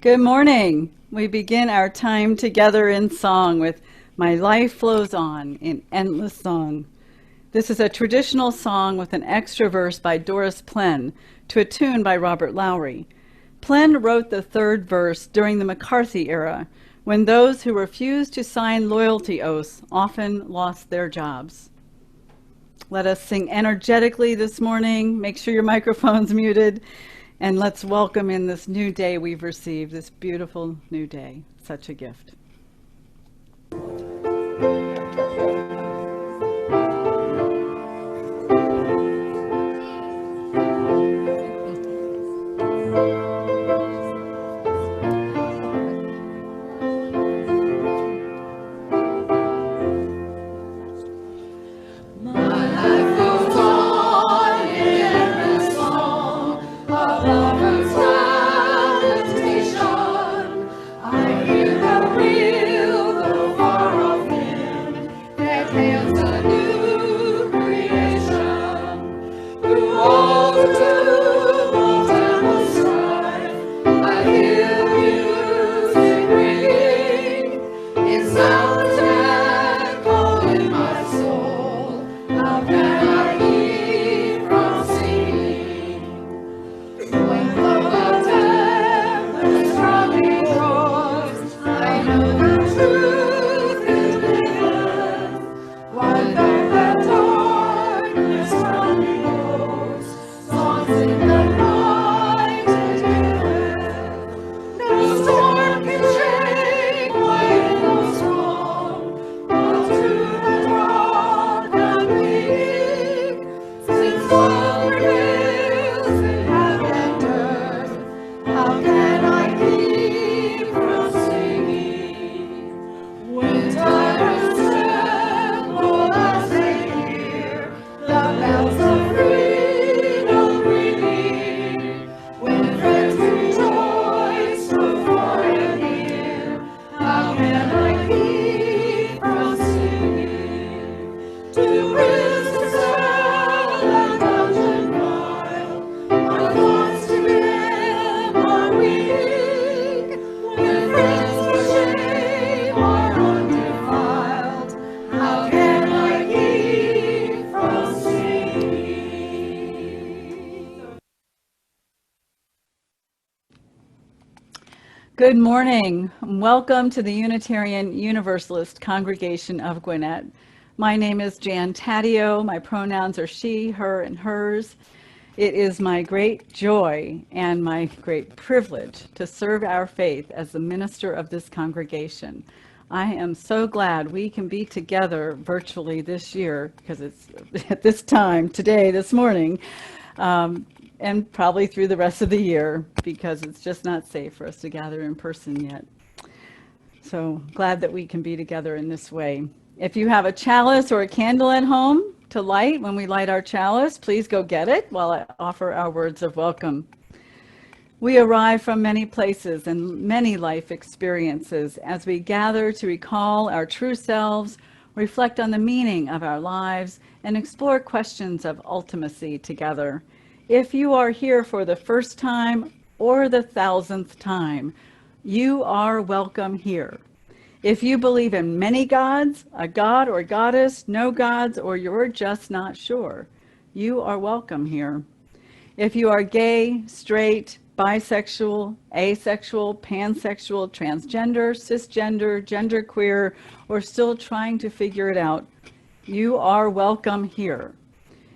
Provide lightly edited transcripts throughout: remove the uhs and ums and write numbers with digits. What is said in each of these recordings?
Good morning. We begin our time together in song with My Life Flows On in Endless Song. This is a traditional song with an extra verse by Doris Plen to a tune by Robert Lowry. Plen wrote the third verse during the McCarthy era, when those who refused to sign loyalty oaths often lost their jobs. Let us sing energetically this morning. Make sure your microphone's muted. And let's welcome in this new day we've received, this beautiful new day. Such a gift. Good morning. Welcome to the Unitarian Universalist Congregation of Gwinnett. My name is JoAnn Taddeo. My pronouns are she, her, and hers. It is my great joy and my great privilege to serve our faith as the minister of this congregation. I am so glad we can be together virtually this year, because it's at this time, today, this morning, and probably through the rest of the year, because it's just not safe for us to gather in person yet. So glad that we can be together in this way. If you have a chalice or a candle at home to light when we light our chalice, please go get it while I offer our words of welcome. We arrive from many places and many life experiences as we gather to recall our true selves, reflect on the meaning of our lives, and explore questions of ultimacy together. If you are here for the first time or the 1,000th time, you are welcome here. If you believe in many gods, a god or goddess, no gods, or you're just not sure, you are welcome here. If you are gay, straight, bisexual, asexual, pansexual, transgender, cisgender, genderqueer, or still trying to figure it out, you are welcome here.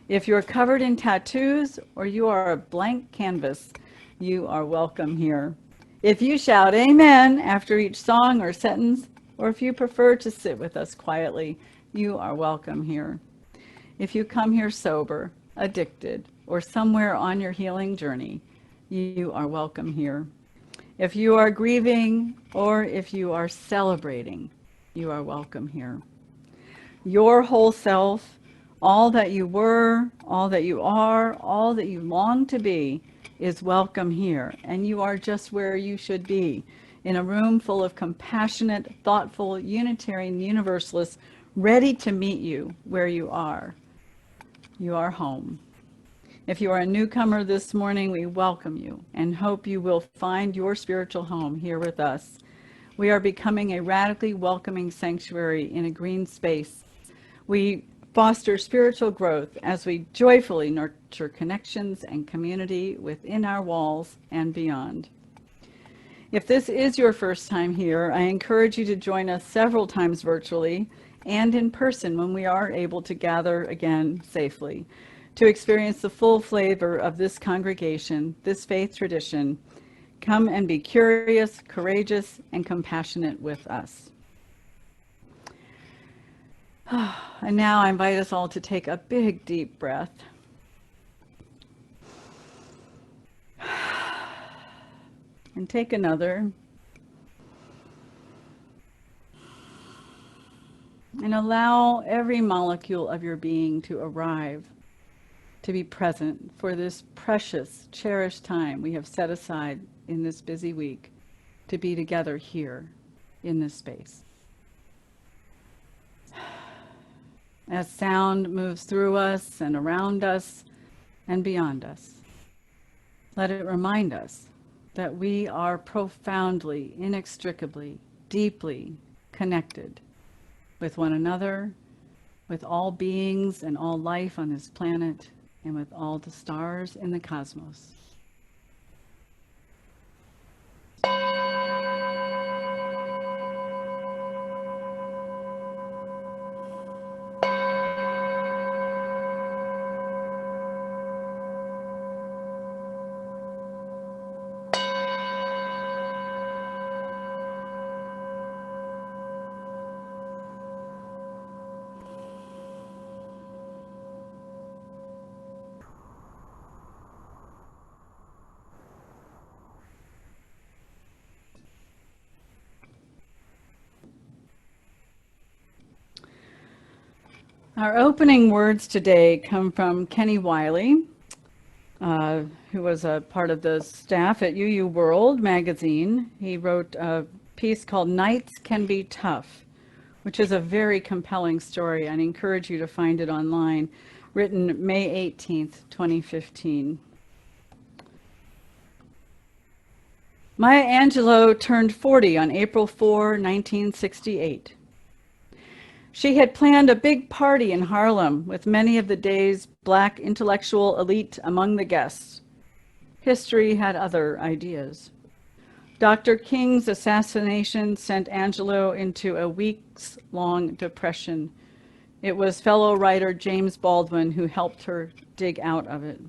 If you're covered in tattoos or you are a blank canvas, you are welcome here. If you shout amen after each song or sentence, or if you prefer to sit with us quietly, you are welcome here. If you come here sober, addicted, or somewhere on your healing journey, you are welcome here. If you are grieving or if you are celebrating, you are welcome here. Your whole self, all that you were, all that you are, all that you long to be is welcome here, and you are just where you should be, in a room full of compassionate, thoughtful, Unitarian Universalists ready to meet you where you are. You are home. If you are a newcomer this morning, we welcome you and hope you will find your spiritual home here with us. We are becoming a radically welcoming sanctuary in a green space. We foster spiritual growth as we joyfully nurture connections and community within our walls and beyond. If this is your first time here, I encourage you to join us several times virtually and in person when we are able to gather again safely, to experience the full flavor of this congregation, this faith tradition. Come and be curious, courageous, and compassionate with us. And now I invite us all to take a big, deep breath. And take another. And allow every molecule of your being to arrive, to be present for this precious, cherished time we have set aside in this busy week to be together here in this space. As sound moves through us and around us and beyond us, let it remind us that we are profoundly, inextricably, deeply connected with one another, with all beings and all life on this planet, and with all the stars in the cosmos. Our opening words today come from Kenny Wiley, who was a part of the staff at UU World magazine. He wrote a piece called Nights Can Be Tough, which is a very compelling story. I encourage you to find it online, written May 18th, 2015. Maya Angelou turned 40 on April 4, 1968. She had planned a big party in Harlem with many of the day's Black intellectual elite among the guests. History had other ideas. Dr. King's assassination sent Angelou into a weeks-long depression. It was fellow writer James Baldwin who helped her dig out of it.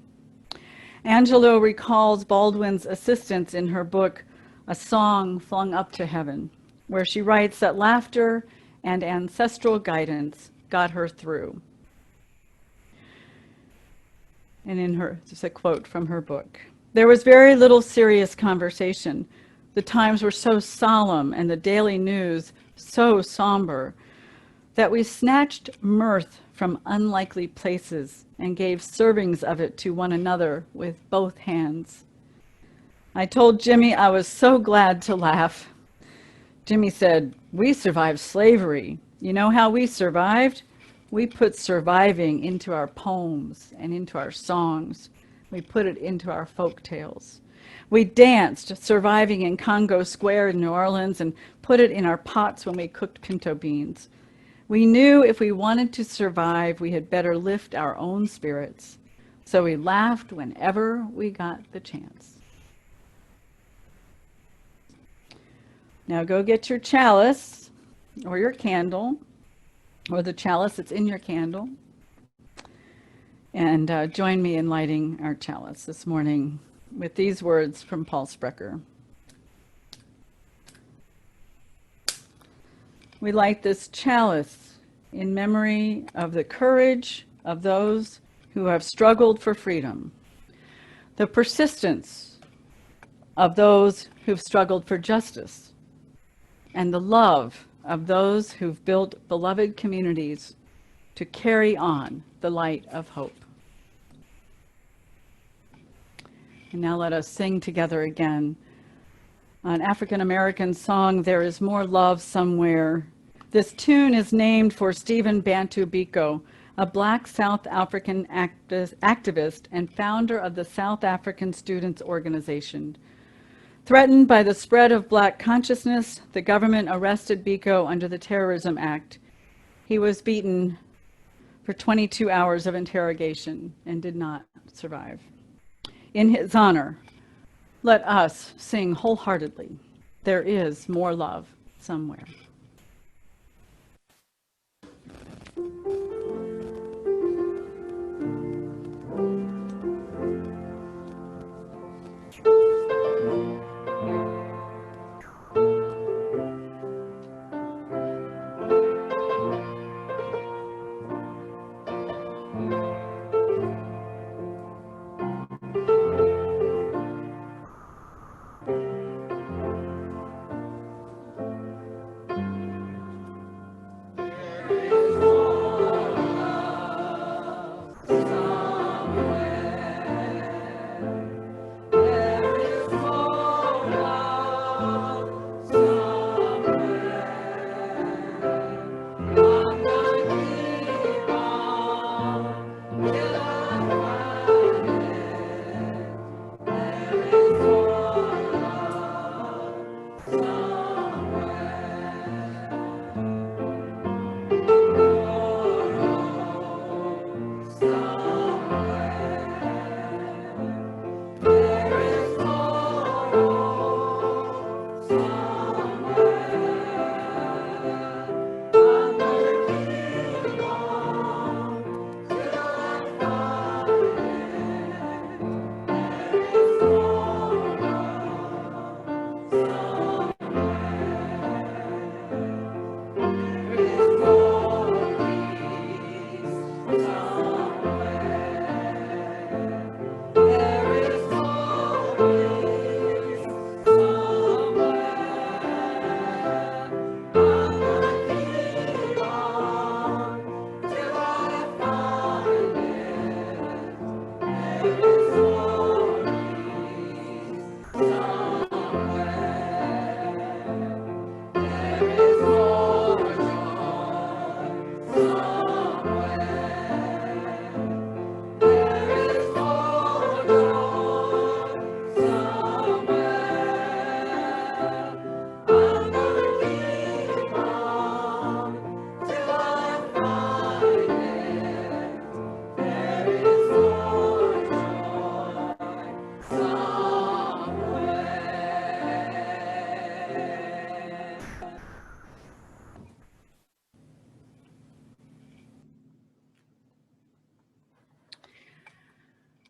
Angelou recalls Baldwin's assistance in her book, A Song Flung Up to Heaven, where she writes that laughter and ancestral guidance got her through. And in her, just a quote from her book, there was very little serious conversation. The times were so solemn and the daily news so somber that we snatched mirth from unlikely places and gave servings of it to one another with both hands. I told Jimmy I was so glad to laugh. Jimmy said, "We survived slavery. You know how we survived? We put surviving into our poems and into our songs. We put it into our folk tales. We danced surviving in Congo Square in New Orleans and put it in our pots when we cooked pinto beans. We knew if we wanted to survive, we had better lift our own spirits. So we laughed whenever we got the chance." Now go get your chalice or your candle or the chalice that's in your candle and join me in lighting our chalice this morning with these words from Paul Sprecher. We light this chalice in memory of the courage of those who have struggled for freedom, the persistence of those who've struggled for justice, and the love of those who've built beloved communities to carry on the light of hope. And now let us sing together again an African American song, There Is More Love Somewhere. This tune is named for Stephen Bantu Biko, a Black South African activist and founder of the South African Students Organization. Threatened by the spread of Black consciousness, the government arrested Biko under the Terrorism Act. He was beaten for 22 hours of interrogation and did not survive. In his honor, let us sing wholeheartedly, "There is more love somewhere."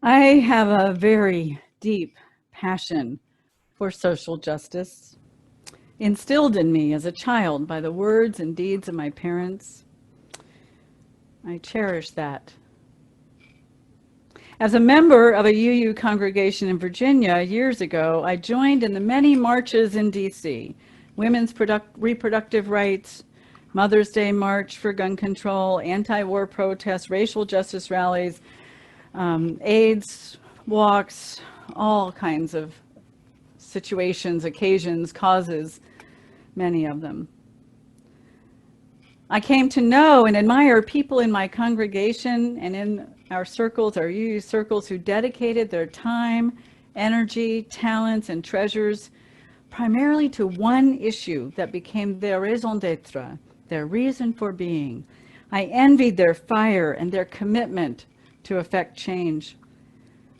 I have a very deep passion for social justice, instilled in me as a child by the words and deeds of my parents. I cherish that. As a member of a UU congregation in Virginia years ago, I joined in the many marches in DC, women's reproductive rights, Mother's Day March for gun control, anti-war protests, racial justice rallies, AIDS walks, all kinds of situations, occasions, causes, many of them. I came to know and admire people in my congregation and in our circles, our UU circles, who dedicated their time, energy, talents, and treasures primarily to one issue that became their raison d'etre, their reason for being. I envied their fire and their commitment to affect change.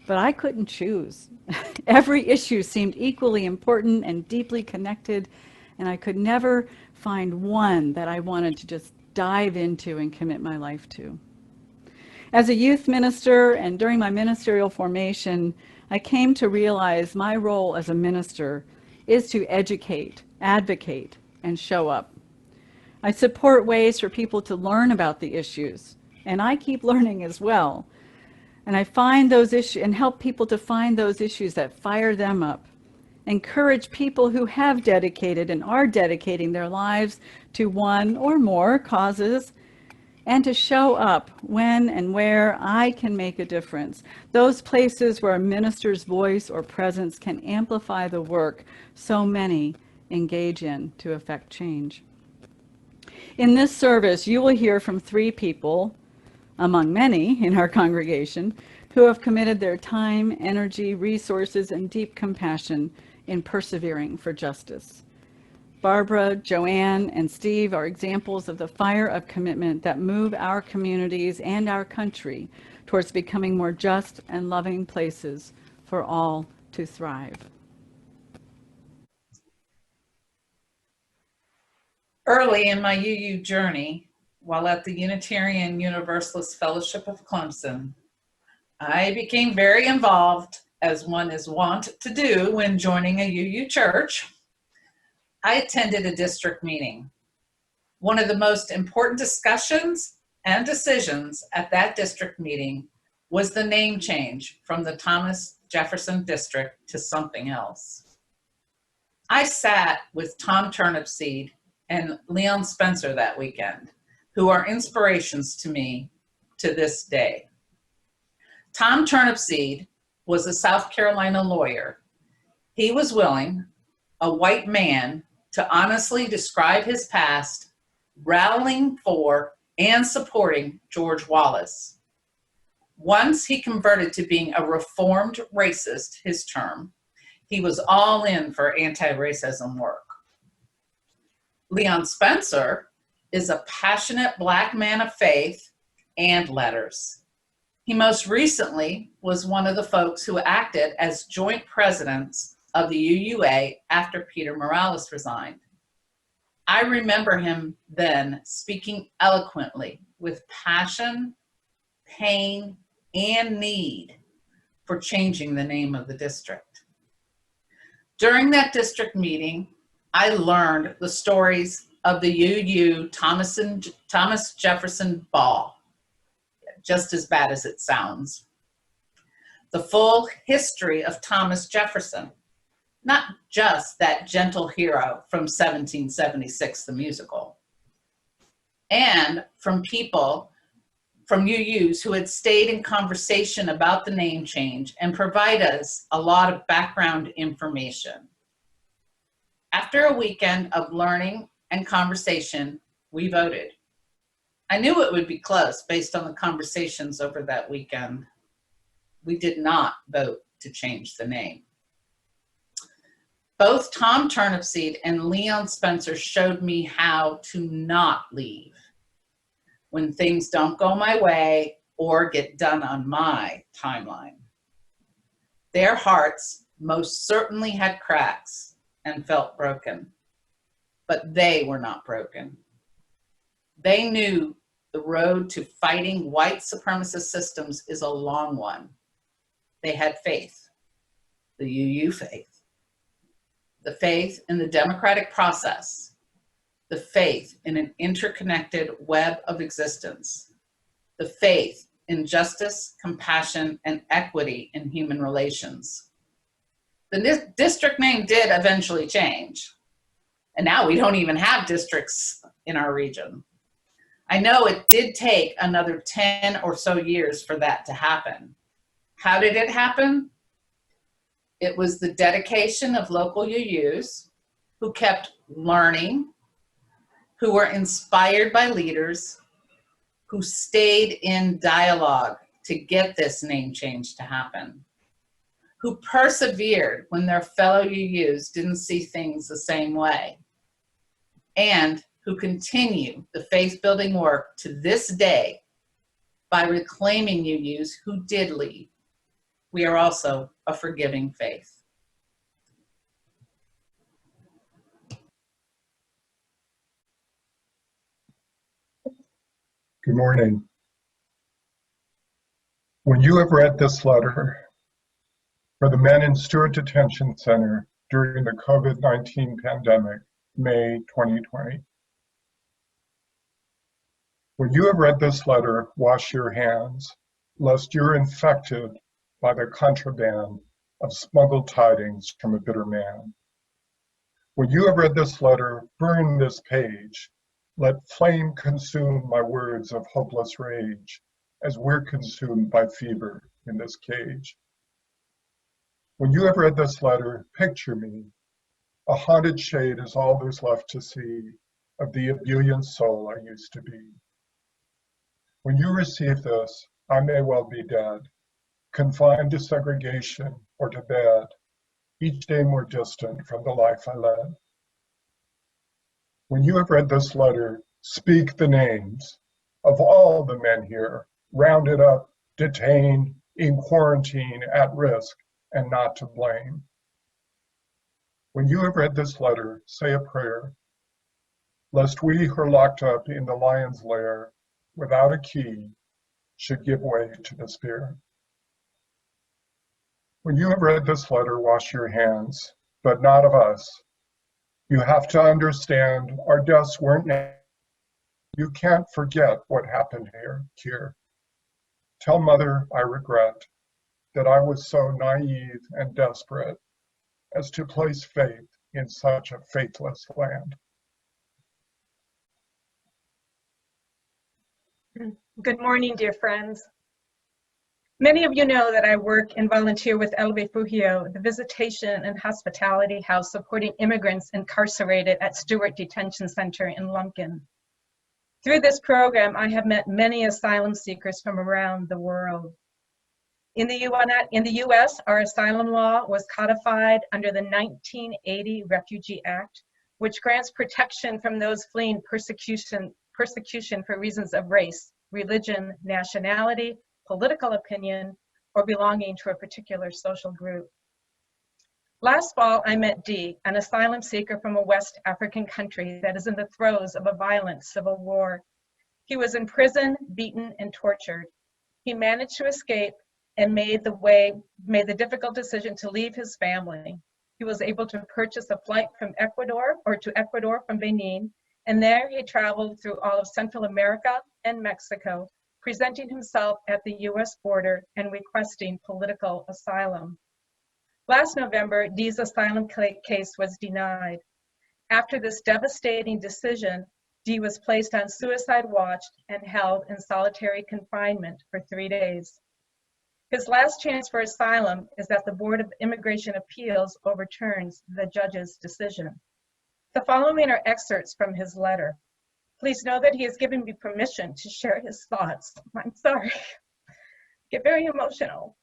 But I couldn't choose. Every issue seemed equally important and deeply connected, and I could never find one that I wanted to just dive into and commit my life to. As a youth minister and during my ministerial formation, I came to realize my role as a minister is to educate, advocate, and show up. I support ways for people to learn about the issues, and I keep learning as well. And I find those issues and help people to find those issues that fire them up. Encourage people who have dedicated and are dedicating their lives to one or more causes, and to show up when and where I can make a difference. Those places where a minister's voice or presence can amplify the work so many engage in to affect change. In this service, you will hear from three people, among many in our congregation, who have committed their time, energy, resources, and deep compassion in persevering for justice. Barbara, JoAnn, and Steve are examples of the fire of commitment that move our communities and our country towards becoming more just and loving places for all to thrive. Early in my UU journey, while at the Unitarian Universalist Fellowship of Clemson, I became very involved, as one is wont to do when joining a UU church. I attended a district meeting. One of the most important discussions and decisions at that district meeting was the name change from the Thomas Jefferson District to something else. I sat with Tom Turnipseed and Leon Spencer that weekend, who are inspirations to me to this day. Tom Turnipseed was a South Carolina lawyer. He was willing, a white man, to honestly describe his past, rallying for and supporting George Wallace. Once he converted to being a reformed racist, his term, he was all in for anti-racism work. Leon Spencer is a passionate Black man of faith and letters. He most recently was one of the folks who acted as joint presidents of the UUA after Peter Morales resigned. I remember him then speaking eloquently with passion, pain, and need for changing the name of the district. During that district meeting, I learned the stories of the UU Thomas Jefferson Ball, just as bad as it sounds. The full history of Thomas Jefferson, not just that gentle hero from 1776, the musical, and from people from UUs who had stayed in conversation about the name change and provide us a lot of background information. After a weekend of learning and conversation, we voted. I knew it would be close based on the conversations over that weekend. We did not vote to change the name. Both Tom Turnipseed and Leon Spencer showed me how to not leave when things don't go my way or get done on my timeline. Their hearts most certainly had cracks and felt broken, but they were not broken. They knew the road to fighting white supremacist systems is a long one. They had faith, the UU faith, the faith in the democratic process, the faith in an interconnected web of existence, the faith in justice, compassion, and equity in human relations. The district name did eventually change, and now we don't even have districts in our region. I know it did take another 10 or so years for that to happen. How did it happen? It was the dedication of local UUs who kept learning, who were inspired by leaders, who stayed in dialogue to get this name change to happen, who persevered when their fellow UUs didn't see things the same way, and who continue the faith-building work to this day by reclaiming UUs who did leave. We are also a forgiving faith. Good morning. When you have read this letter for the men in Stewart Detention Center during the COVID-19 pandemic, May 2020, when you have read this letter, wash your hands, lest you're infected by the contraband of smuggled tidings from a bitter man. When you have read this letter, burn this page. Let flame consume my words of hopeless rage, as we're consumed by fever in this cage. When you have read this letter, picture me. A haunted shade is all there's left to see of the ebullient soul I used to be. When you receive this, I may well be dead, confined to segregation or to bed, each day more distant from the life I led. When you have read this letter, speak the names of all the men here, rounded up, detained, in quarantine, at risk, and not to blame. When you have read this letter, say a prayer, lest we who are locked up in the lion's lair without a key should give way to despair. When you have read this letter, wash your hands, but not of us. You have to understand our deaths weren't natural. You can't forget what happened here. Tell Mother I regret that I was so naive and desperate as to place faith in such a faithless land. Good morning, dear friends. Many of you know that I work and volunteer with El Refugio, the visitation and hospitality house supporting immigrants incarcerated at Stewart Detention Center in Lumpkin. Through this program, I have met many asylum seekers from around the world. In the US, our asylum law was codified under the 1980 Refugee Act, which grants protection from those fleeing persecution for reasons of race, religion, nationality, political opinion, or belonging to a particular social group. Last fall, I met Dee, an asylum seeker from a West African country that is in the throes of a violent civil war. He was in prison, beaten, and tortured. He managed to escape and made the difficult decision to leave his family. He was able to purchase a flight from Ecuador from Benin, and there he traveled through all of Central America and Mexico, presenting himself at the US border and requesting political asylum. Last November, Dee's asylum case was denied. After this devastating decision, Dee was placed on suicide watch and held in solitary confinement for 3 days. His last chance for asylum is that the Board of Immigration Appeals overturns the judge's decision. The following are excerpts from his letter. Please know that he has given me permission to share his thoughts. I'm sorry. Get very emotional.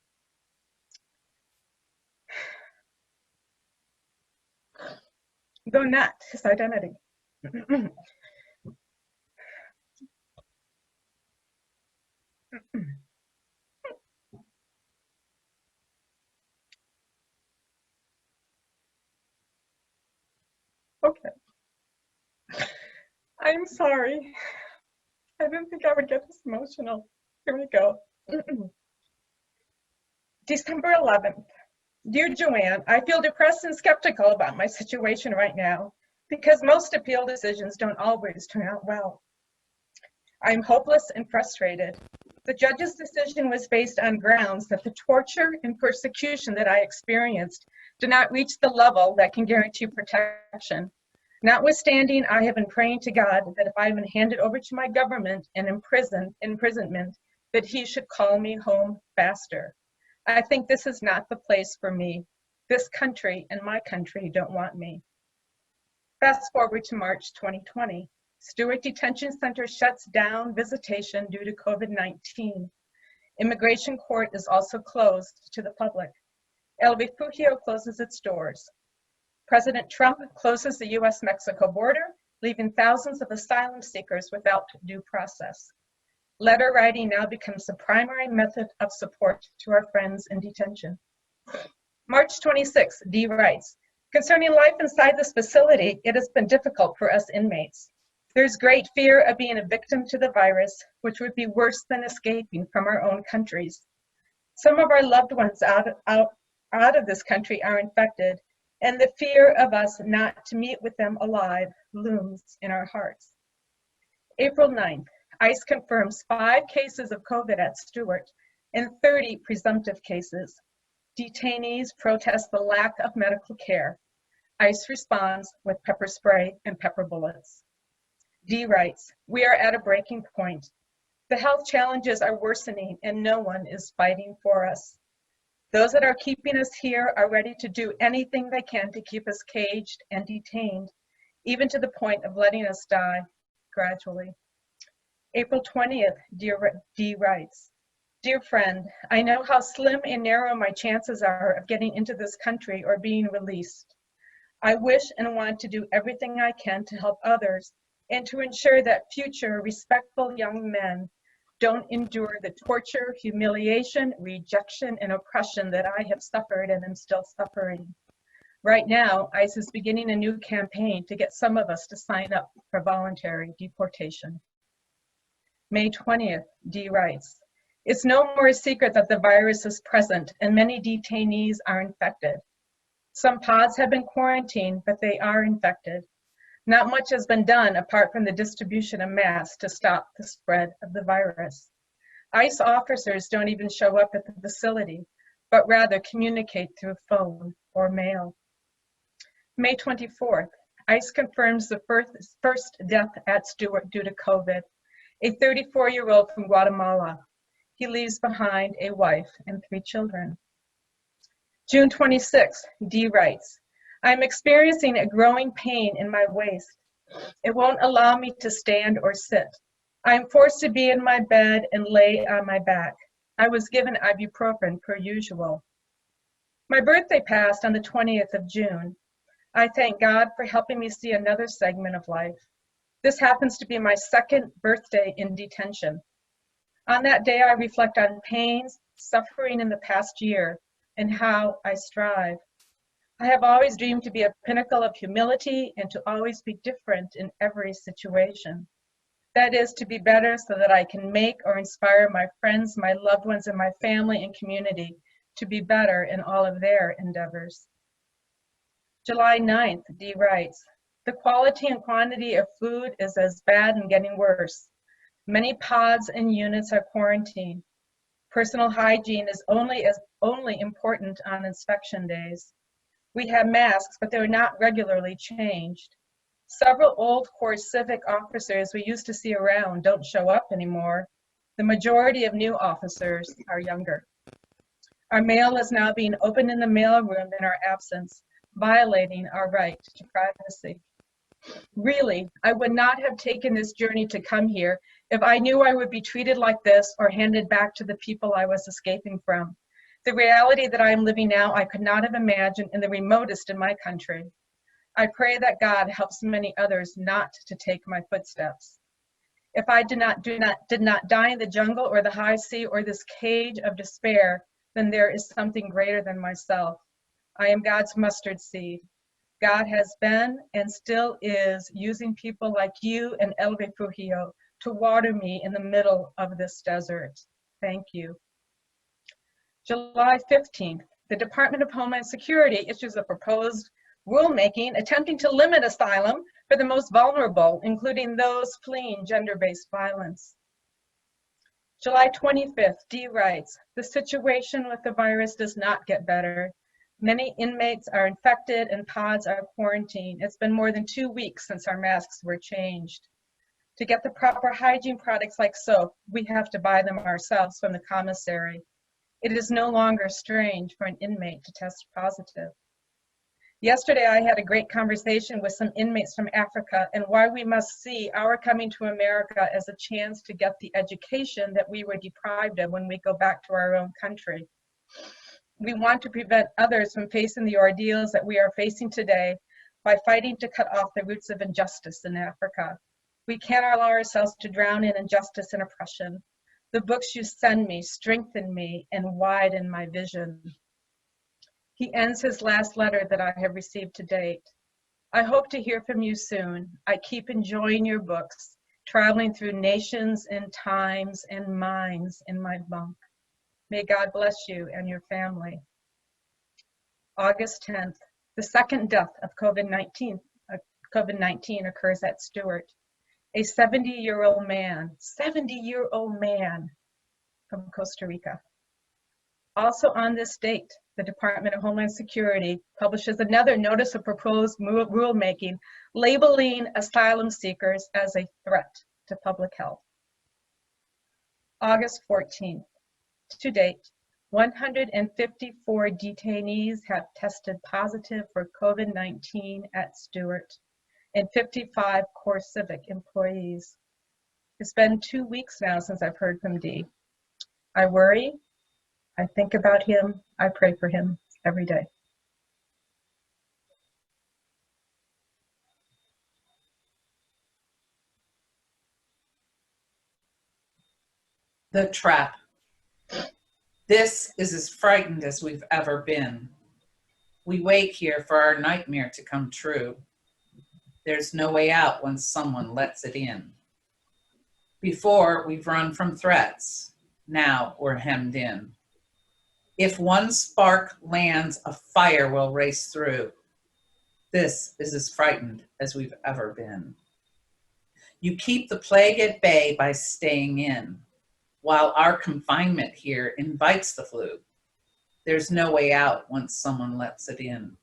Though not his identity. Okay. I'm sorry. I didn't think I would get this emotional. Here we go. December 11th. Dear JoAnn, I feel depressed and skeptical about my situation right now because most appeal decisions don't always turn out well. I'm hopeless and frustrated. The judge's decision was based on grounds that the torture and persecution that I experienced did not reach the level that can guarantee protection. Notwithstanding, I have been praying to God that if I've been handed over to my government and imprisonment, that he should call me home faster. I think this is not the place for me. This country and my country don't want me. Fast forward to March 2020. Stewart Detention Center shuts down visitation due to COVID-19. Immigration court is also closed to the public. El Refugio closes its doors. President Trump closes the US-Mexico border, leaving thousands of asylum seekers without due process. Letter writing now becomes the primary method of support to our friends in detention. March 26, Dee writes, concerning life inside this facility, it has been difficult for us inmates. There's great fear of being a victim to the virus, which would be worse than escaping from our own countries. Some of our loved ones out of this country are infected, and the fear of us not to meet with them alive looms in our hearts. April 9th, ICE confirms 5 cases of COVID at Stewart and 30 presumptive cases. Detainees protest the lack of medical care. ICE responds with pepper spray and pepper bullets. Dee writes, we are at a breaking point. The health challenges are worsening and no one is fighting for us. Those that are keeping us here are ready to do anything they can to keep us caged and detained, even to the point of letting us die gradually. April 20th, D writes, "Dear friend, I know how slim and narrow my chances are of getting into this country or being released. I wish and want to do everything I can to help others and to ensure that future respectful young men don't endure the torture, humiliation, rejection, and oppression that I have suffered and am still suffering. Right now, ICE is beginning a new campaign to get some of us to sign up for voluntary deportation." May 20th, D writes, "It's no more a secret that the virus is present and many detainees are infected. Some pods have been quarantined, but they are infected. Not much has been done apart from the distribution of masks to stop the spread of the virus. ICE officers don't even show up at the facility, but rather communicate through phone or mail." May 24th, ICE confirms the first death at Stewart due to COVID, a 34-year-old from Guatemala. He leaves behind a wife and 3 children. June 26th, D writes, "I'm experiencing a growing pain in my waist. It won't allow me to stand or sit. I am forced to be in my bed and lay on my back. I was given ibuprofen per usual." My birthday passed on the 20th of June. I thank God for helping me see another segment of life. This happens to be my 2nd birthday in detention. On that day, I reflect on pains, suffering in the past year, and how I strive. I have always dreamed to be a pinnacle of humility and to always be different in every situation. That is, to be better so that I can make or inspire my friends, my loved ones, and my family and community to be better in all of their endeavors. July 9th, D writes, "The quality and quantity of food is as bad and getting worse. Many pods and units are quarantined. Personal hygiene is only important on inspection days. We have masks, but they're not regularly changed. Several old Corps civic officers we used to see around don't show up anymore. The majority of new officers are younger. Our mail is now being opened in the mailroom in our absence, violating our right to privacy. Really, I would not have taken this journey to come here if I knew I would be treated like this or handed back to the people I was escaping from. The reality that I am living now, I could not have imagined in the remotest in my country. I pray that God helps many others not to take my footsteps. If I did not die in the jungle or the high sea or this cage of despair, then there is something greater than myself. I am God's mustard seed. God has been and still is using people like you and El Refugio to water me in the middle of this desert. Thank you." July 15th, the Department of Homeland Security issues a proposed rulemaking attempting to limit asylum for the most vulnerable, including those fleeing gender-based violence. July 25th, D writes, "The situation with the virus does not get better. Many inmates are infected and pods are quarantined. It's been more than 2 weeks since our masks were changed. To get the proper hygiene products like soap, we have to buy them ourselves from the commissary. It is no longer strange for an inmate to test positive." Yesterday, I had a great conversation with some inmates from Africa and why we must see our coming to America as a chance to get the education that we were deprived of when we go back to our own country. We want to prevent others from facing the ordeals that we are facing today by fighting to cut off the roots of injustice in Africa. We can't allow ourselves to drown in injustice and oppression. The books you send me strengthen me and widen my vision. He ends his last letter that I have received to date. "I hope to hear from you soon. I keep enjoying your books, traveling through nations and times and minds in my bunk. May God bless you and your family." August 10th, the 2nd death of COVID-19 occurs at Stewart. A 70-year-old man from Costa Rica. Also on this date, the Department of Homeland Security publishes another notice of proposed rulemaking labeling asylum seekers as a threat to public health. August 14th. To date, 154 detainees have tested positive for COVID-19 at Stewart and 55 Corps Civic employees. It's been 2 weeks now since I've heard from Dee. I worry, I think about him, I pray for him every day. The trap. This is as frightened as we've ever been. We wait here for our nightmare to come true. There's no way out once someone lets it in. Before, we've run from threats. Now we're hemmed in. If one spark lands, a fire will race through. This is as frightened as we've ever been. You keep the plague at bay by staying in, while our confinement here invites the flu. There's no way out once someone lets it in.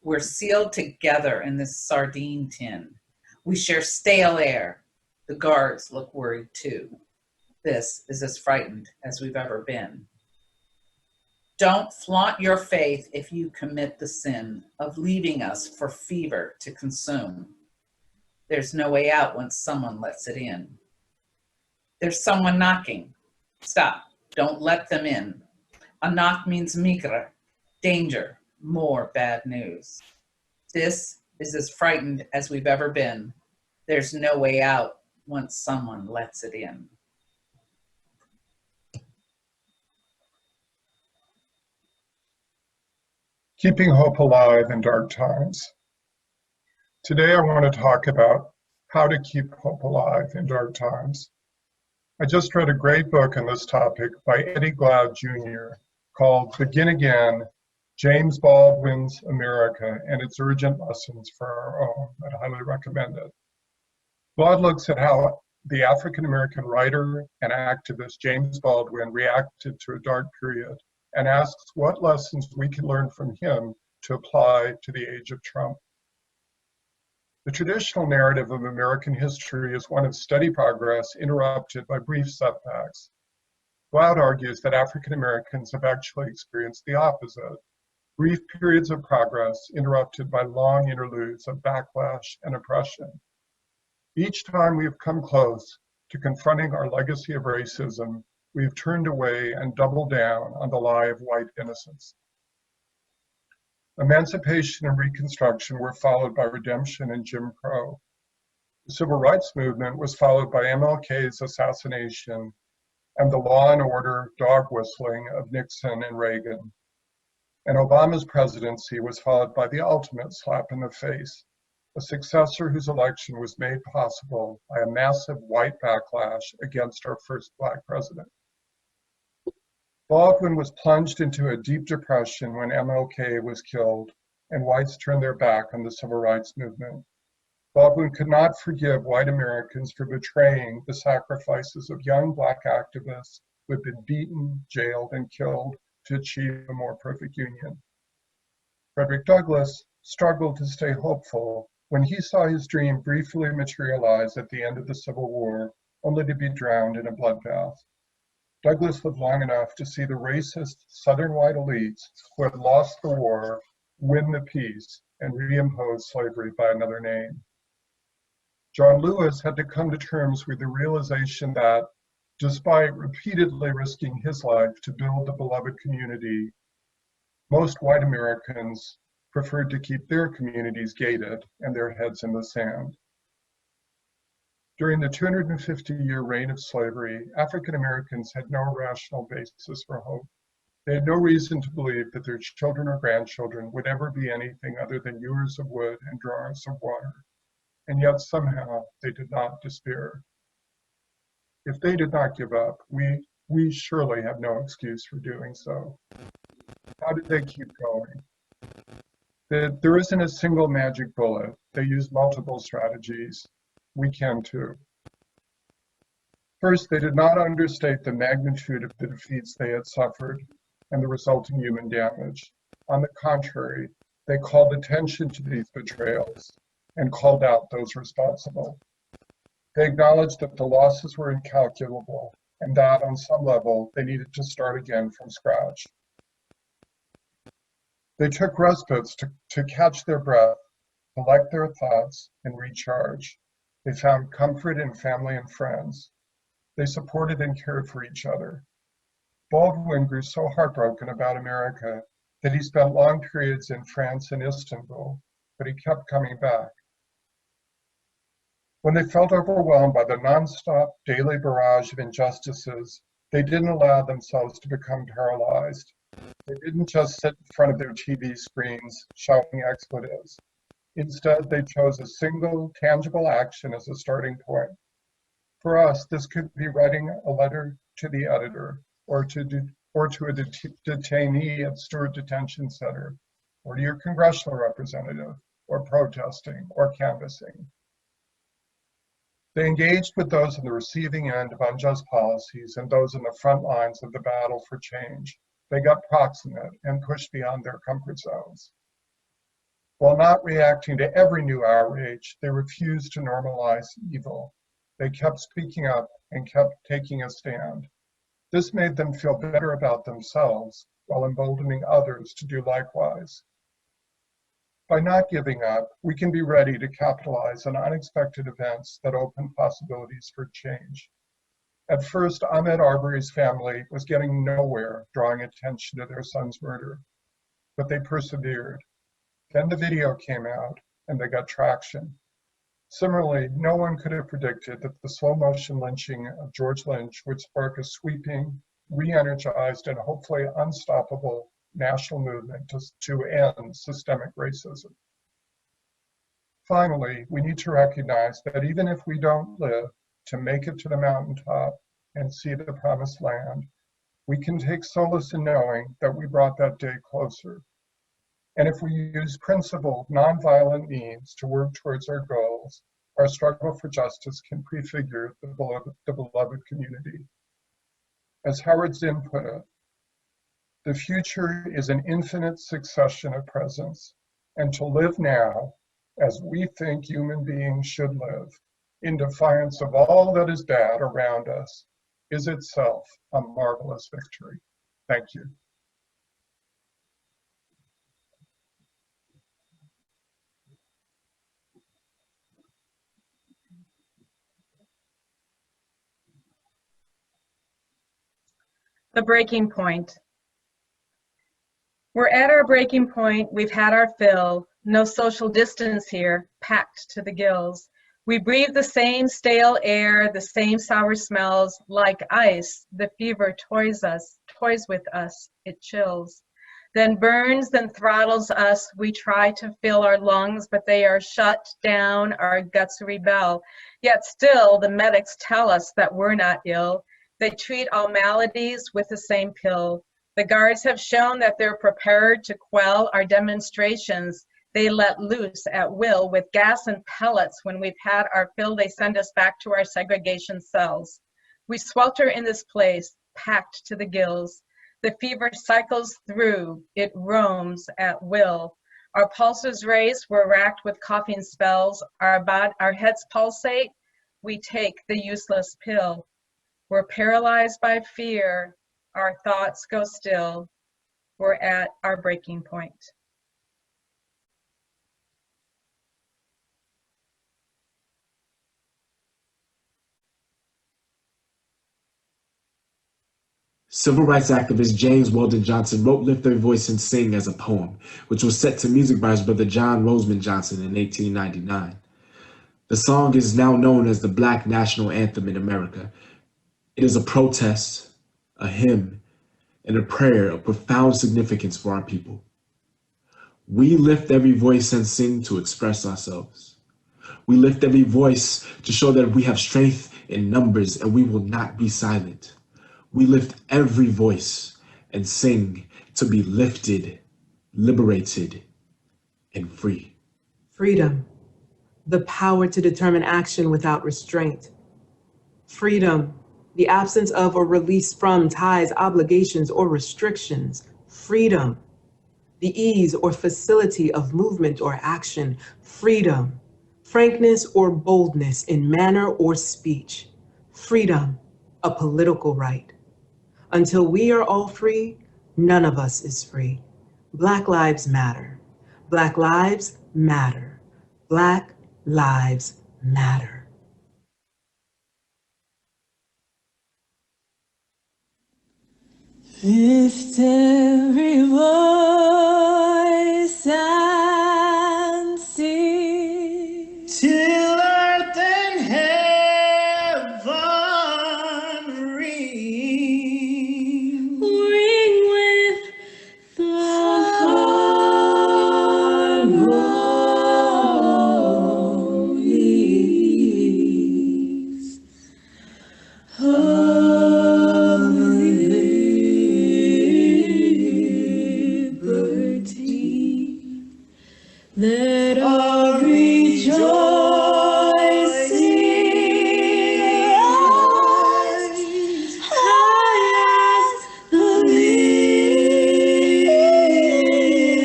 We're sealed together in this sardine tin. We share stale air. The guards look worried too. This is as frightened as we've ever been. Don't flaunt your faith if you commit the sin of leaving us for fever to consume. There's no way out once someone lets it in. There's someone knocking. Stop. Don't let them in. A knock means migra, danger, more bad news. This is as frightened as we've ever been. There's no way out once someone lets it in. Keeping hope alive in dark times. Today I want to talk about how to keep hope alive in dark times. I just read a great book on this topic by Eddie Glaude Jr. called Begin Again, James Baldwin's America and Its Urgent Lessons for Our Own. I'd highly recommend it. Glaude looks at how the African-American writer and activist James Baldwin reacted to a dark period and asks what lessons we can learn from him to apply to the age of Trump. The traditional narrative of American history is one of steady progress interrupted by brief setbacks. Glaude argues that African Americans have actually experienced the opposite, brief periods of progress interrupted by long interludes of backlash and oppression. Each time we have come close to confronting our legacy of racism, we have turned away and doubled down on the lie of white innocence. Emancipation and Reconstruction were followed by redemption and Jim Crow. The Civil Rights Movement was followed by MLK's assassination and the law and order dog whistling of Nixon and Reagan. And Obama's presidency was followed by the ultimate slap in the face, a successor whose election was made possible by a massive white backlash against our first Black president. Baldwin was plunged into a deep depression when MLK was killed and whites turned their back on the Civil Rights Movement. Baldwin could not forgive white Americans for betraying the sacrifices of young Black activists who had been beaten, jailed, and killed to achieve a more perfect union. Frederick Douglass struggled to stay hopeful when he saw his dream briefly materialize at the end of the Civil War, only to be drowned in a bloodbath. Douglass lived long enough to see the racist Southern white elites who had lost the war win the peace and reimpose slavery by another name. John Lewis had to come to terms with the realization that, despite repeatedly risking his life to build the beloved community, most white Americans preferred to keep their communities gated and their heads in the sand. During the 250-year reign of slavery, African Americans had no rational basis for hope. They had no reason to believe that their children or grandchildren would ever be anything other than hewers of wood and drawers of water. And yet somehow they did not despair. If they did not give up, we surely have no excuse for doing so. How did they keep going? There isn't a single magic bullet. They used multiple strategies. We can too. First, they did not understate the magnitude of the defeats they had suffered and the resulting human damage. On the contrary, they called attention to these betrayals and called out those responsible. They acknowledged that the losses were incalculable and that on some level they needed to start again from scratch. They took respites to catch their breath, collect their thoughts, and recharge. They found comfort in family and friends. They supported and cared for each other. Baldwin grew so heartbroken about America that he spent long periods in France and Istanbul, but he kept coming back. When they felt overwhelmed by the nonstop daily barrage of injustices, they didn't allow themselves to become paralyzed. They didn't just sit in front of their TV screens shouting expletives. Instead, they chose a single, tangible action as a starting point. For us, this could be writing a letter to the editor, or to a detainee at Stewart Detention Center, or to your congressional representative, or protesting, or canvassing. They engaged with those on the receiving end of unjust policies and those on the front lines of the battle for change. They got proximate and pushed beyond their comfort zones. While not reacting to every new outrage, they refused to normalize evil. They kept speaking up and kept taking a stand. This made them feel better about themselves while emboldening others to do likewise. By not giving up, we can be ready to capitalize on unexpected events that open possibilities for change. At first, Ahmaud Arbery's family was getting nowhere drawing attention to their son's murder, but they persevered. Then the video came out and they got traction. Similarly, no one could have predicted that the slow motion lynching of George Lynch would spark a sweeping, re-energized, and hopefully unstoppable national movement to end systemic racism. Finally, we need to recognize that even if we don't live to make it to the mountaintop and see the promised land, we can take solace in knowing that we brought that day closer. And if we use principled, nonviolent means to work towards our goals, our struggle for justice can prefigure the beloved community. As Howard Zinn put it, the future is an infinite succession of presents, and to live now, as we think human beings should live, in defiance of all that is bad around us, is itself a marvelous victory. Thank you. The breaking point. We're at our breaking point. We've had our fill. No social distance here, packed to the gills. We breathe the same stale air, the same sour smells. Like ice, the fever toys with us. It chills. Then burns, then throttles us. We try to fill our lungs, but they are shut down. Our guts rebel. Yet still, the medics tell us that we're not ill. They treat all maladies with the same pill. The guards have shown that they're prepared to quell our demonstrations. They let loose at will with gas and pellets. When we've had our fill, they send us back to our segregation cells. We swelter in this place, packed to the gills. The fever cycles through, it roams at will. Our pulses race, we're racked with coughing spells. Our heads pulsate, we take the useless pill. We're paralyzed by fear, our thoughts go still. We're at our breaking point. Civil rights activist James Weldon Johnson wrote Lift Their Voice and Sing as a poem, which was set to music by his brother John Roseman Johnson in 1899. The song is now known as the Black National Anthem in America. It is a protest, a hymn, and a prayer of profound significance for our people. We lift every voice and sing to express ourselves. We lift every voice to show that we have strength in numbers and we will not be silent. We lift every voice and sing to be lifted, liberated, and free. Freedom, the power to determine action without restraint. Freedom, the absence of or release from ties, obligations, or restrictions. Freedom, the ease or facility of movement or action. Freedom, frankness or boldness in manner or speech. Freedom, a political right. Until we are all free, none of us is free. Black lives matter. Black lives matter. Black lives matter. Lift every voice and sing till earth and heaven ring. Ring with the harmonies of liberty. Let our rejoicing rise high as the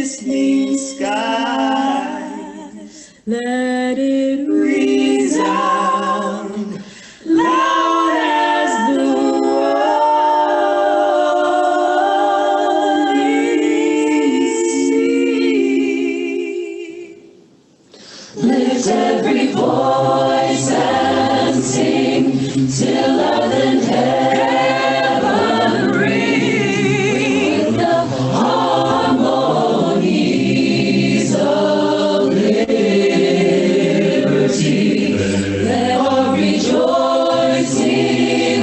listening skies. Let it resound loud as the rolling sea. Lift every voice and sing till earth and heaven ring with the harmonies of liberty. Let our rejoicing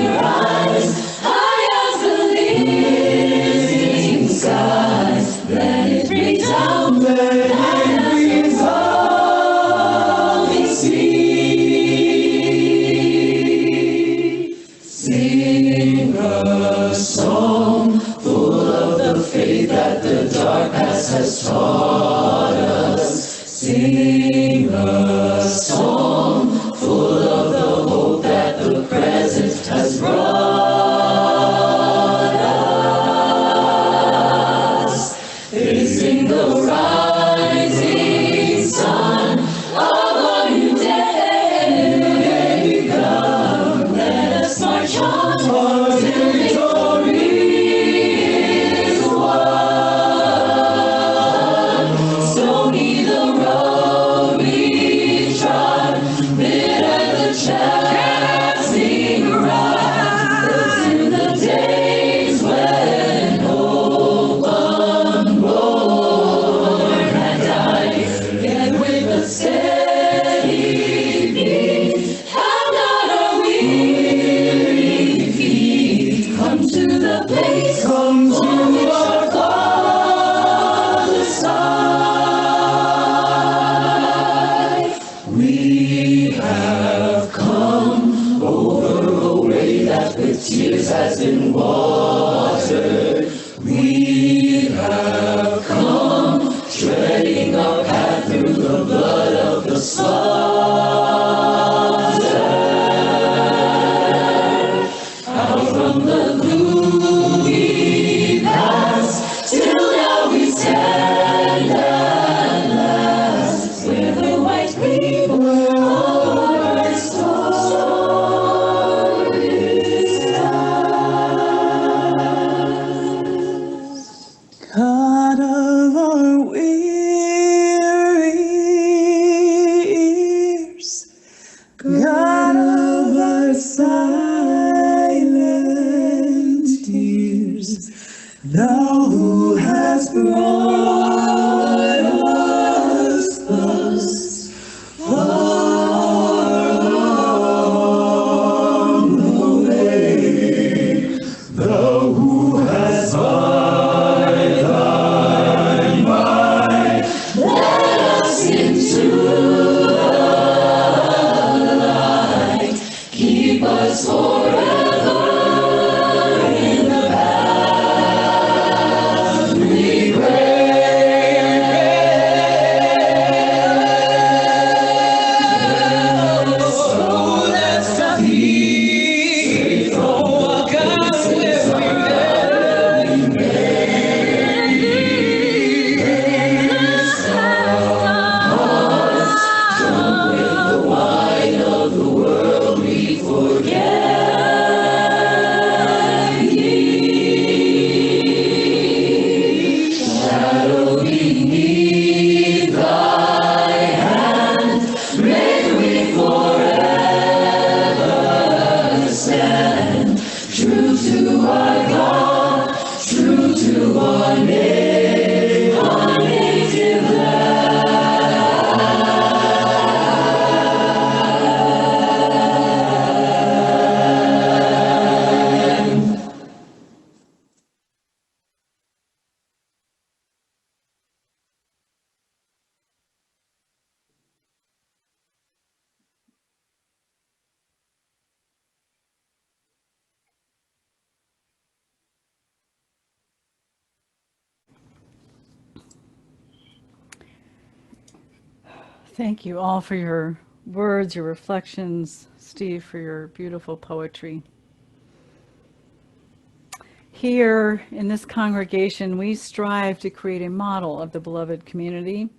rise high as the listening skies. Let it resound, let it rolling sea. Sing a song full of the faith that the dark past has taught us. Sing a song full of the hope that the present has brought us. Facing the rising sun of a new day begun. Let us march on till victory is won. Stony the road we trod, bitter the chancing rod. Those in the days when hope unborn had died, yet with a steady beat, have not our weary feet come to the place, come to our Father's side. We have come over a way that with tears has been watered. We have come treading our path through the blood of the slaughtered. Out from the gloomy past, till now we stand at last, where the white reaper of our story stands. God of our weary ears, God of our silent tears, thou who hast brought us thus far along the way, thou who hast by thy might led us into the light. Keep us forever in the path we pray. Thank you all for your words, your reflections, Steve, for your beautiful poetry. Here in this congregation, we strive to create a model of the beloved community.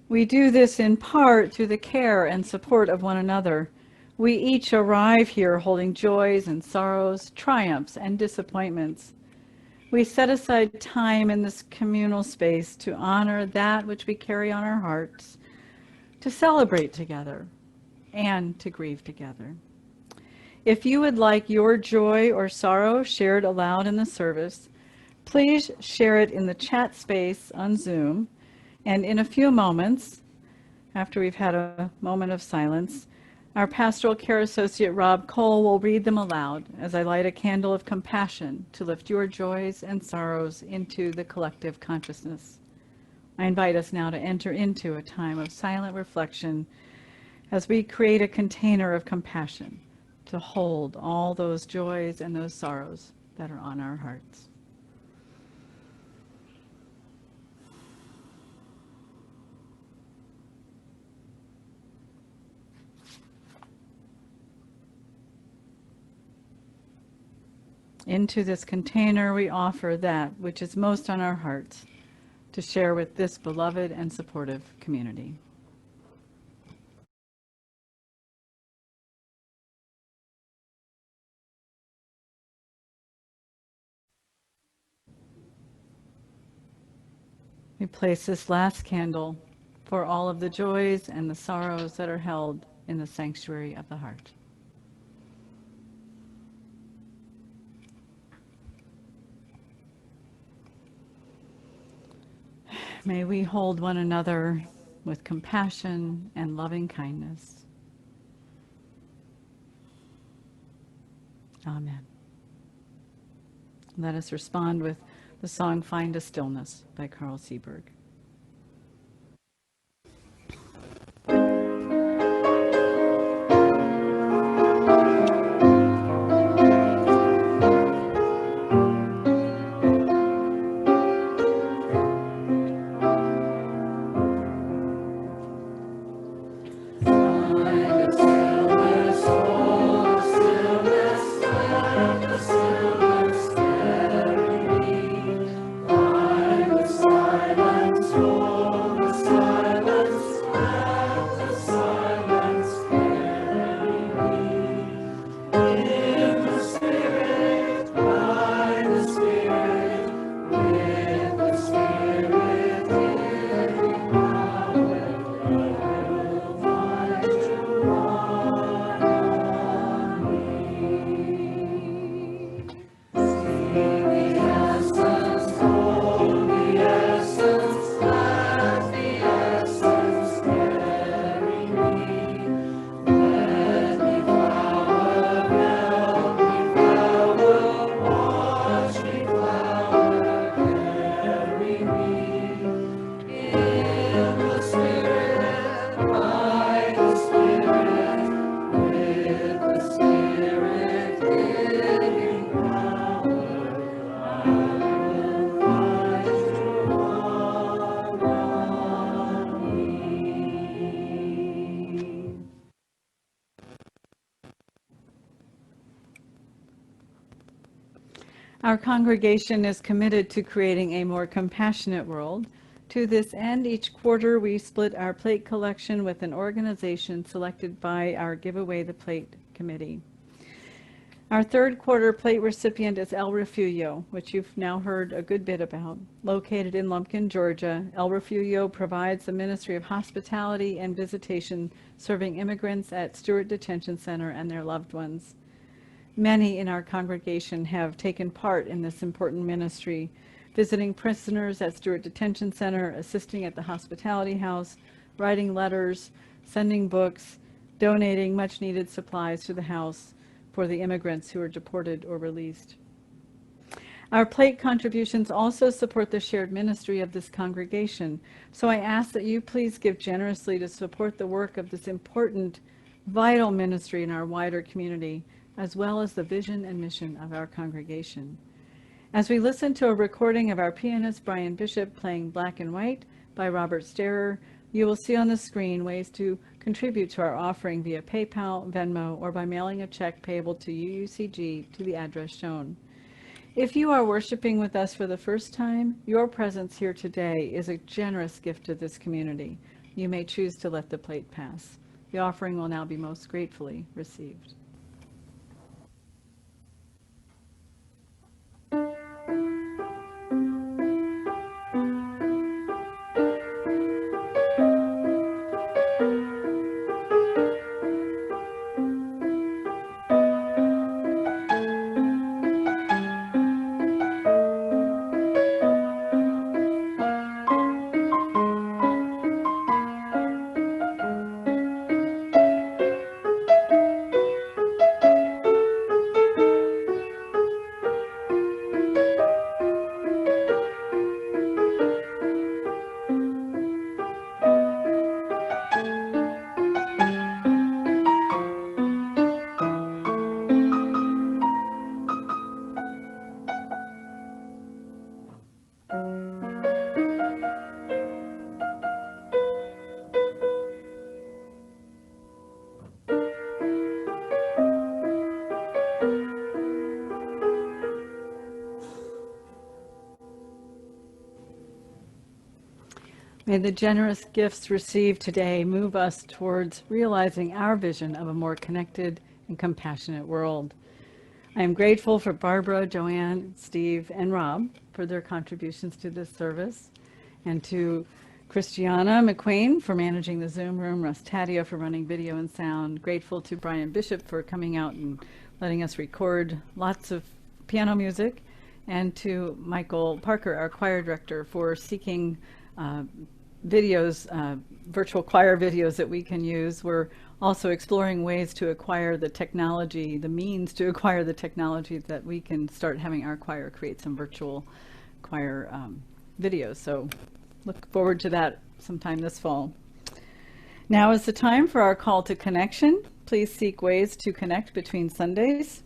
We do this in part through the care and support of one another. We each arrive here holding joys and sorrows, triumphs and disappointments. We set aside time in this communal space to honor that which we carry on our hearts, to celebrate together, and to grieve together. If you would like your joy or sorrow shared aloud in the service, please share it in the chat space on Zoom. And in a few moments, after we've had a moment of silence, our pastoral care associate Rob Cole will read them aloud as I light a candle of compassion to lift your joys and sorrows into the collective consciousness. I invite us now to enter into a time of silent reflection as we create a container of compassion to hold all those joys and those sorrows that are on our hearts. Into this container we offer that which is most on our hearts to share with this beloved and supportive community. We place this last candle for all of the joys and the sorrows that are held in the sanctuary of the heart. May we hold one another with compassion and loving kindness. Amen. Let us respond with the song Find a Stillness by Carl Seberg. Our congregation is committed to creating a more compassionate world. To this end, each quarter we split our plate collection with an organization selected by our Give Away the Plate committee. Our third quarter plate recipient is El Refugio, which you've now heard a good bit about. Located in Lumpkin, Georgia, El Refugio provides the Ministry of Hospitality and Visitation, serving immigrants at Stewart Detention Center and their loved ones. Many in our congregation have taken part in this important ministry, visiting prisoners at Stewart Detention Center, assisting at the Hospitality House, writing letters, sending books, donating much needed supplies to the house for the immigrants who are deported or released. Our plate contributions also support the shared ministry of this congregation, so I ask that you please give generously to support the work of this important, vital ministry in our wider community, as well as the vision and mission of our congregation. As we listen to a recording of our pianist Brian Bishop playing Black and White by Robert Starer, You will see on the screen ways to contribute to our offering via PayPal, Venmo, or by mailing a check payable to UUCG to the address shown. If you are worshiping with us for the first time, your presence here today is a generous gift to this community. You may choose to let the plate pass. The offering will now be most gratefully received. May the generous gifts received today move us towards realizing our vision of a more connected and compassionate world. I am grateful for Barbara, JoAnn, Steve, and Rob for their contributions to this service, and to Christiana McQueen for managing the Zoom room, Russ Taddeo for running video and sound. Grateful to Brian Bishop for coming out and letting us record lots of piano music, and to Michael Parker, our choir director, for seeking videos, virtual choir videos that we can use. We're also exploring ways to acquire the technology, the means to acquire the technology that we can start having our choir create some virtual choir videos. So look forward to that sometime this fall. Now is the time for our call to connection. Please seek ways to connect between Sundays.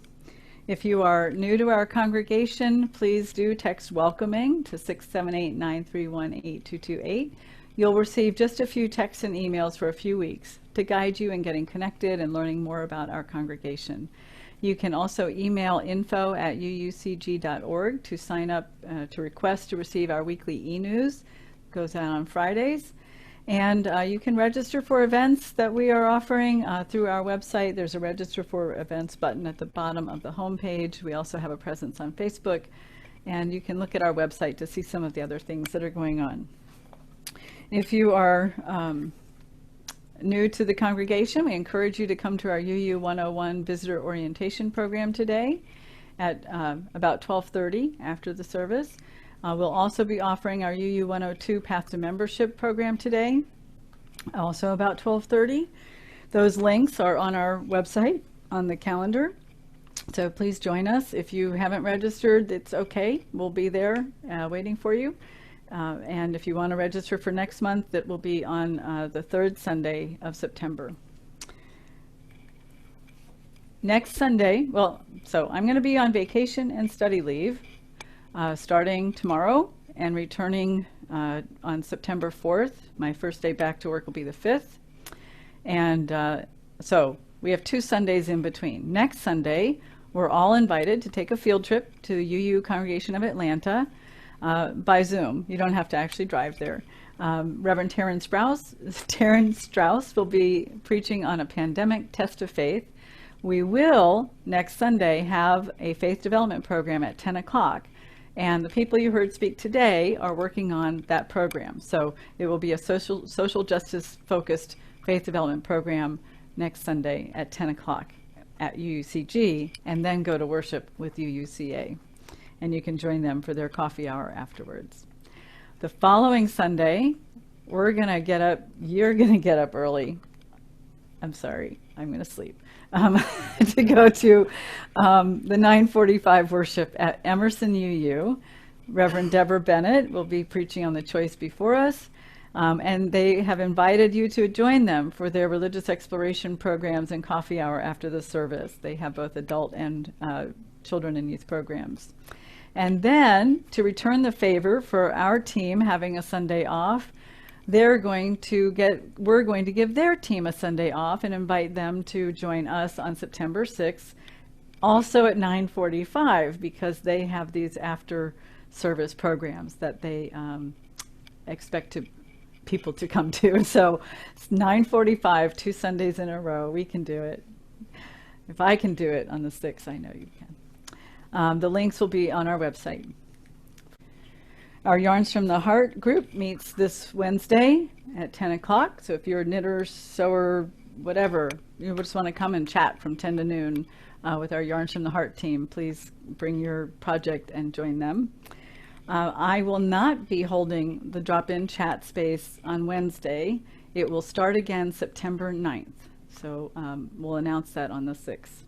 If you are new to our congregation, please do text welcoming to 678-931-8228. You'll receive just a few texts and emails for a few weeks to guide you in getting connected and learning more about our congregation. You can also email info@uucg.org to sign up to request to receive our weekly e-news. It goes out on Fridays. And you can register for events that we are offering through our website. There's a register for events button at the bottom of the homepage. We also have a presence on Facebook, and you can look at our website to see some of the other things that are going on. If you are new to the congregation, we encourage you to come to our UU 101 Visitor Orientation Program today at about 12:30 after the service. We'll also be offering our UU 102 Path to Membership program today, also about 12:30. Those links are on our website on the calendar, so please join us. If you haven't registered, it's okay. We'll be there waiting for you. And if you want to register for next month, it will be on the third Sunday of September. Next Sunday, so I'm going to be on vacation and study leave starting tomorrow and returning on September 4th. My first day back to work will be the 5th. And so we have 2 Sundays in between. Next Sunday, we're all invited to take a field trip to the UU Congregation of Atlanta by Zoom. You don't have to actually drive there. Reverend Taryn Strauss will be preaching on a pandemic test of faith. We will, next Sunday, have a faith development program at 10 o'clock. And the people you heard speak today are working on that program. So it will be a social justice focused faith development program next Sunday at 10 o'clock at UUCG, and then go to worship with UUCA. And you can join them for their coffee hour afterwards. The following Sunday, we're going to get up, you're going to get up early. I'm sorry, I'm going to sleep. To go to the 9:45 worship at Emerson UU. Reverend Deborah Bennett will be preaching on the choice before us. And they have invited you to join them for their religious exploration programs and coffee hour after the service. They have both adult and children and youth programs. And then, to return the favor for our team having a Sunday off, we're going to give their team a Sunday off and invite them to join us on September 6th, also at 9:45, because they have these after service programs that they expect people to come to. So it's 9:45, 2 Sundays in a row. We can do it. If I can do it on the 6th, I know you can. The links will be on our website. Our Yarns from the Heart group meets this Wednesday at 10 o'clock. So if you're a knitter, sewer, whatever, you just want to come and chat from 10 to noon with our Yarns from the Heart team, please bring your project and join them. I will not be holding the drop-in chat space on Wednesday. It will start again September 9th. So we'll announce that on the 6th.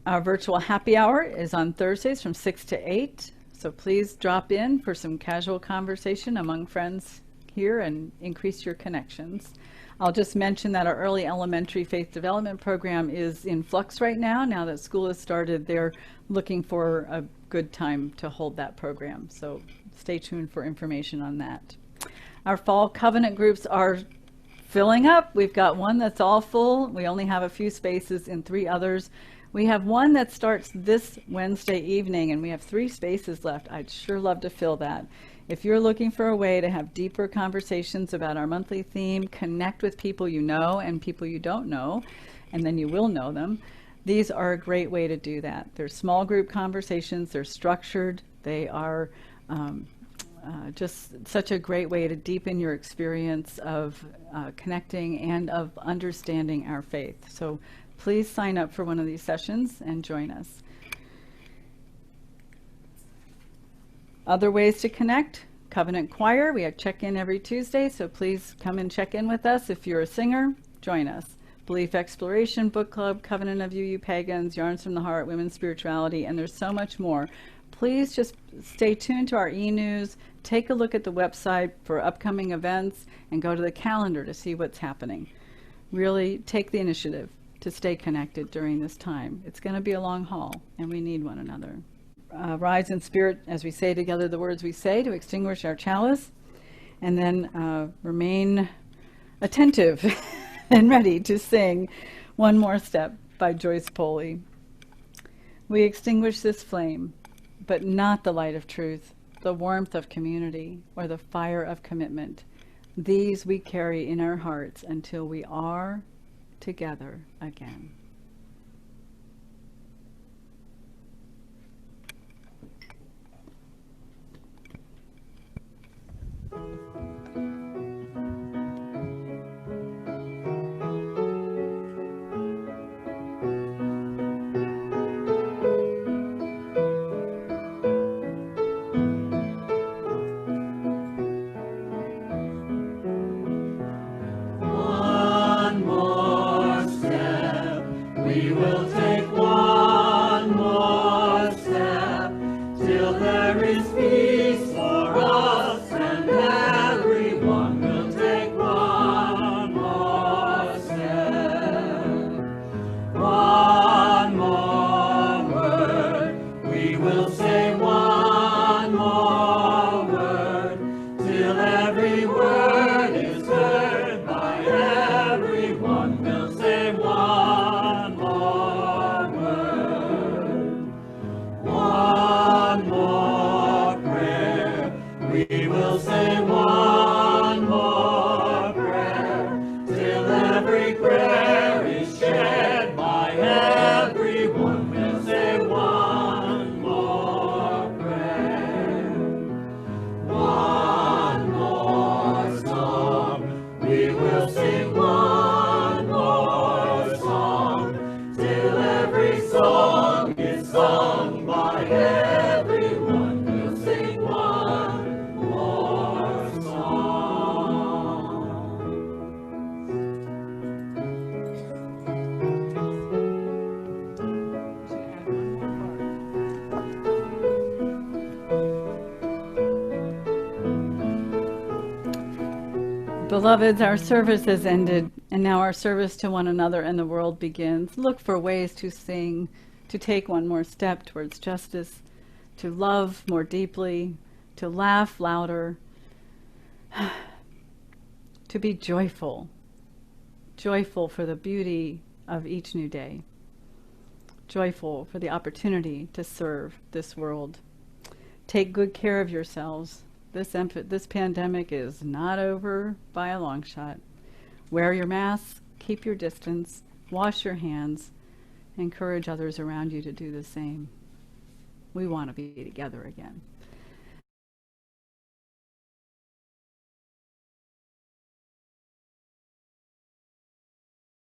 Our virtual happy hour is on Thursdays from 6 to 8. So please drop in for some casual conversation among friends here and increase your connections. I'll just mention that our early elementary faith development program is in flux right now. Now that school has started, they're looking for a good time to hold that program. So stay tuned for information on that. Our fall covenant groups are filling up. We've got one that's all full. We only have a few spaces in 3 others. We have one that starts this Wednesday evening, and we have 3 spaces left. I'd sure love to fill that. If you're looking for a way to have deeper conversations about our monthly theme, connect with people you know and people you don't know, and then you will know them, these are a great way to do that. They're small group conversations, they're structured, they are just such a great way to deepen your experience of connecting and of understanding our faith. So please sign up for one of these sessions and join us. Other ways to connect: Covenant Choir. We have check-in every Tuesday, so please come and check in with us. If you're a singer, join us. Belief Exploration Book Club, Covenant of UU Pagans, Yarns from the Heart, Women's Spirituality, and there's so much more. Please just stay tuned to our e-news, take a look at the website for upcoming events, and go to the calendar to see what's happening. Really take the initiative to stay connected during this time. It's going to be a long haul, and we need one another. Rise in spirit as we say together the words we say to extinguish our chalice, and then remain attentive and ready to sing One More Step by Joyce Poley. We extinguish this flame, but not the light of truth, the warmth of community, or the fire of commitment. These we carry in our hearts until we are together again. Beloveds, our service has ended, and now our service to one another and the world begins. Look for ways to sing, to take one more step towards justice, to love more deeply, to laugh louder, To be joyful, joyful for the beauty of each new day, joyful for the opportunity to serve this world. Take good care of yourselves. This pandemic is not over by a long shot. Wear your masks, keep your distance, wash your hands, encourage others around you to do the same. We want to be together again.